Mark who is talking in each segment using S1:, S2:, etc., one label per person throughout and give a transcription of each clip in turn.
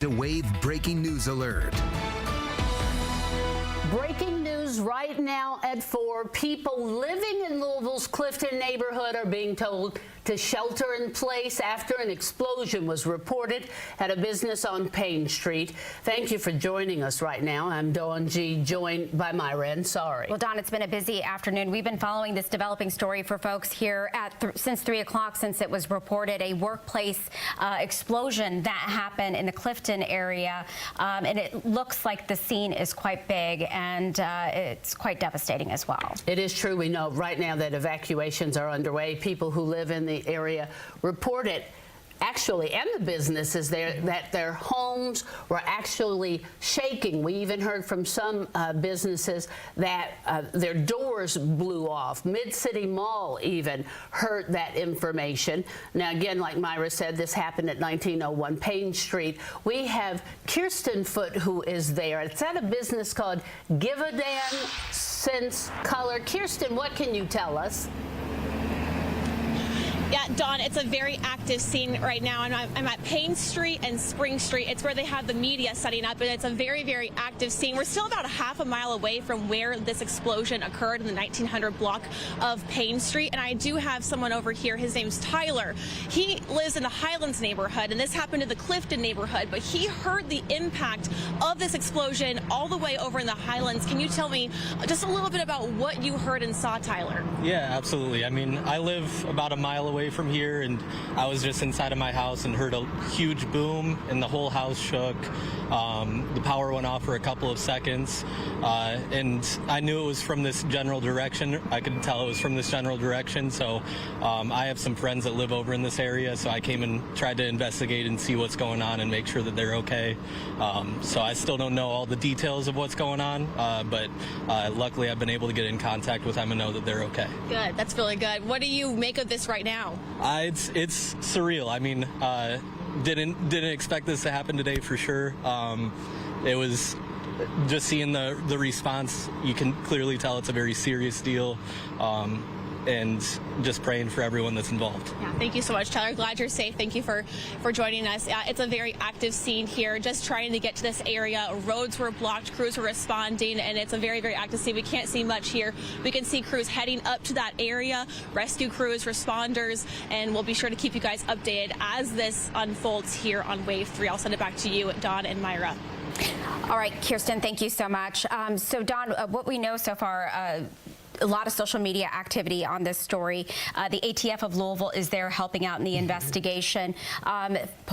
S1: The Wave breaking news alert.
S2: Breaking news right now at 4. People living in Louisville's Clifton neighborhood are being told to shelter in place after an explosion was reported at a business on Payne Street. Thank you for joining us right now. I'm Dawn G., joined by Myra and Sorry.
S3: Well, Dawn, it's been a busy afternoon. We've been following this developing story for folks here at since 3 o'clock, since it was reported a workplace explosion that happened in the Clifton area. And it looks like the scene is quite big, and it's quite devastating as well.
S2: It is true. We know right now that evacuations are underway. People who live in the area reported, actually, and the businesses there, that their homes were actually shaking. We even heard from some businesses that their doors blew off. Mid-City Mall even heard that information. Now, again, like Myra said, this happened at 1901 Payne Street. We have Kirsten Foote, who is there. It's at a business called Give a Damn Sense Color. Kirsten, what can you tell us?
S4: Yeah, Dawn, it's a very active scene right now. I'm at Payne Street and Spring Street. It's where they have the media setting up, and it's a very, very active scene. We're still about a half a mile away from where this explosion occurred in the 1900 block of Payne Street. And I do have someone over here. His name's Tyler. He lives in the Highlands neighborhood, and this happened in the Clifton neighborhood. But he heard the impact of this explosion all the way over in the Highlands. Can you tell me just a little bit about what you heard and saw, Tyler?
S5: Yeah, absolutely. I mean, I live about a mile away from here, and I was just inside of my house and heard a huge boom, and the whole house shook. The power went off for a couple of seconds, and I knew it was from this general direction. I could tell it was from this general direction, so I have some friends that live over in this area, so I came and tried to investigate and see what's going on and make sure that they're okay. So I still don't know all the details of what's going on, but luckily I've been able to get in contact with them and know that they're okay.
S4: Good. That's really good. What do you make of this right now?
S5: It's surreal. I mean, didn't expect this to happen today for sure. It was just seeing the response. You can clearly tell it's a very serious deal. And just praying for everyone that's involved.
S4: Yeah, thank you so much, Tyler. Glad you're safe. Thank you for joining us. It's a very active scene here, just trying to get to this area. Roads were blocked, crews were responding, and it's a very, very active scene. We can't see much here. We can see crews heading up to that area, rescue crews, responders, and we'll be sure to keep you guys updated as this unfolds here on Wave 3. I'll send it back to you, Dawn and Myra.
S3: All right, Kirsten, thank you so much. So, Dawn, what we know so far, a lot of social media activity on this story. The ATF of Louisville is there helping out in the investigation.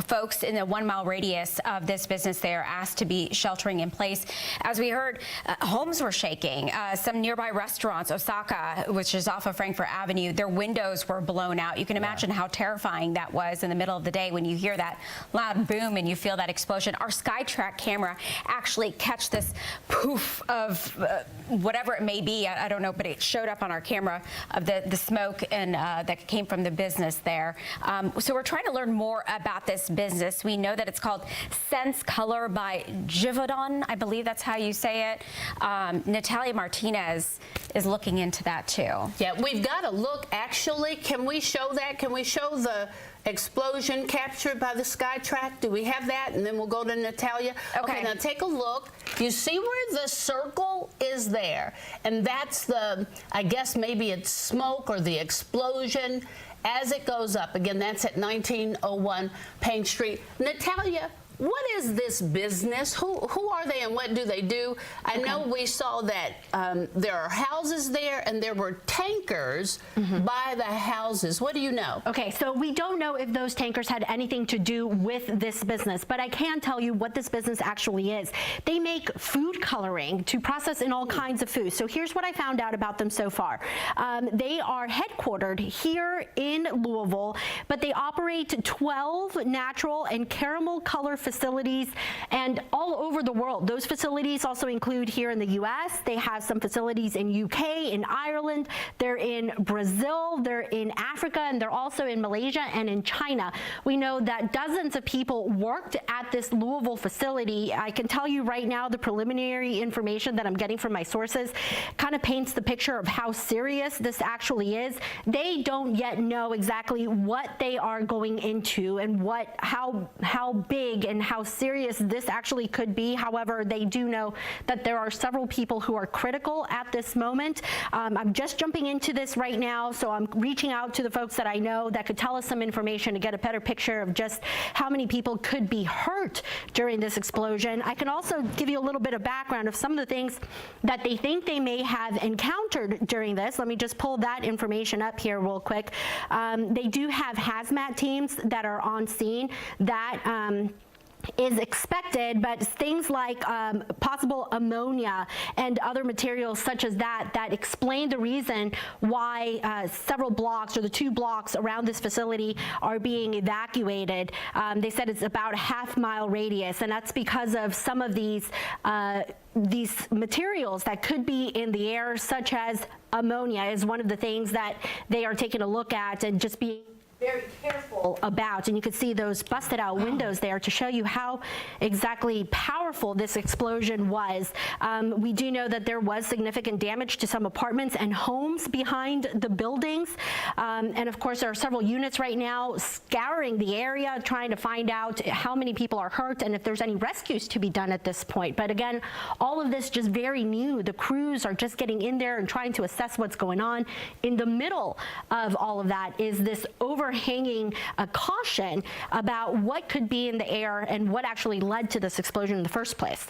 S3: Folks in the 1 mile radius of this business, they are asked to be sheltering in place. As we heard, homes were shaking. Some nearby restaurants, Osaka, which is off of Frankfort Avenue, their windows were blown out. You can imagine how terrifying that was in the middle of the day when you hear that loud boom and you feel that explosion. Our SkyTrack camera actually catch this poof of whatever it may be. I don't know, but it showed up on our camera of the smoke and that came from the business there. So we're trying to learn more about this business. We know that it's called Sense Color by Givaudan. I believe that's how you say it. Natalia Martinez is looking into that too.
S2: Yeah, we've got a look. Actually, can we show that? Can we show the explosion captured by the SkyTrack? Do we have that? And then we'll go to Natalia. Okay, now take a look. You see where the circle is there? And that's the, I guess maybe it's smoke or the explosion as it goes up. Again, that's at 1901 Payne Street. Natalia, what is this business? Who are they and what do they do? I know we saw that there are houses there and there were tankers by the houses. What do you know?
S6: Okay, so we don't know if those tankers had anything to do with this business, but I can tell you what this business actually is. They make food coloring to process in all kinds of foods. So here's what I found out about them so far. They are headquartered here in Louisville, but they operate 12 natural and caramel color facilities and all over the world. Those facilities also include here in the U.S. They have some facilities in UK, in Ireland, they're in Brazil, they're in Africa, and they're also in Malaysia and in China. We know that dozens of people worked at this Louisville facility. I can tell you right now the preliminary information that I'm getting from my sources kind of paints the picture of how serious this actually is. They don't yet know exactly what they are going into and how big and and how serious this actually could be. However, they do know that there are several people who are critical at this moment. I'm just jumping into this right now, so I'm reaching out to the folks that I know that could tell us some information to get a better picture of just how many people could be hurt during this explosion. I can also give you a little bit of background of some of the things that they think they may have encountered during this. Let me just pull that information up here real quick. They do have hazmat teams that are on scene that is expected, but things like possible ammonia and other materials such as that explain the reason why several blocks, or the 2 blocks around this facility, are being evacuated. They said it's about a half-mile radius, and that's because of some of these materials that could be in the air, such as ammonia is one of the things that they are taking a look at and just being very careful about. And you can see those busted out windows there to show you how exactly powerful this explosion was. We do know that there was significant damage to some apartments and homes behind the buildings. And of course, there are several units right now scouring the area, trying to find out how many people are hurt and if there's any rescues to be done at this point. But again, all of this just very new. The crews are just getting in there and trying to assess what's going on. In the middle of all of that is this overhanging caution about what could be in the air and what actually led to this explosion in the first place.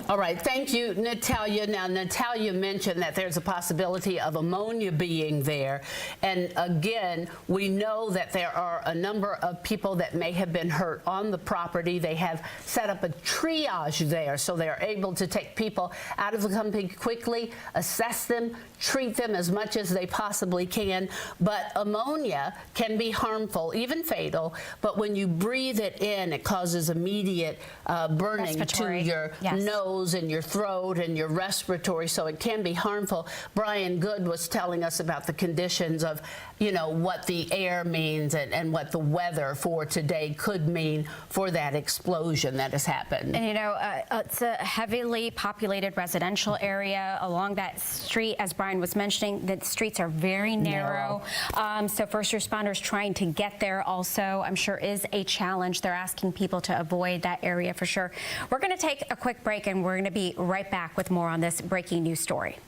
S2: All right, thank you, Natalia. Now, Natalia mentioned that there's a possibility of ammonia being there. And again, we know that there are a number of people that may have been hurt on the property. They have set up a triage there, so they're able to take people out of the company quickly, assess them, treat them as much as they possibly can. But ammonia can be harmful, even fatal, but when you breathe it in, it causes immediate burning to your nose and your throat and your respiratory, so it can be harmful. Brian Good was telling us about the conditions of, what the air means and what the weather for today could mean for that explosion that has happened.
S3: And it's a heavily populated residential area along that street. As Brian was mentioning, the streets are very narrow. So first responders trying to get there also, I'm sure, is a challenge. They're asking people to avoid that area for sure. We're going to take a quick break, and we're going to be right back with more on this breaking news story.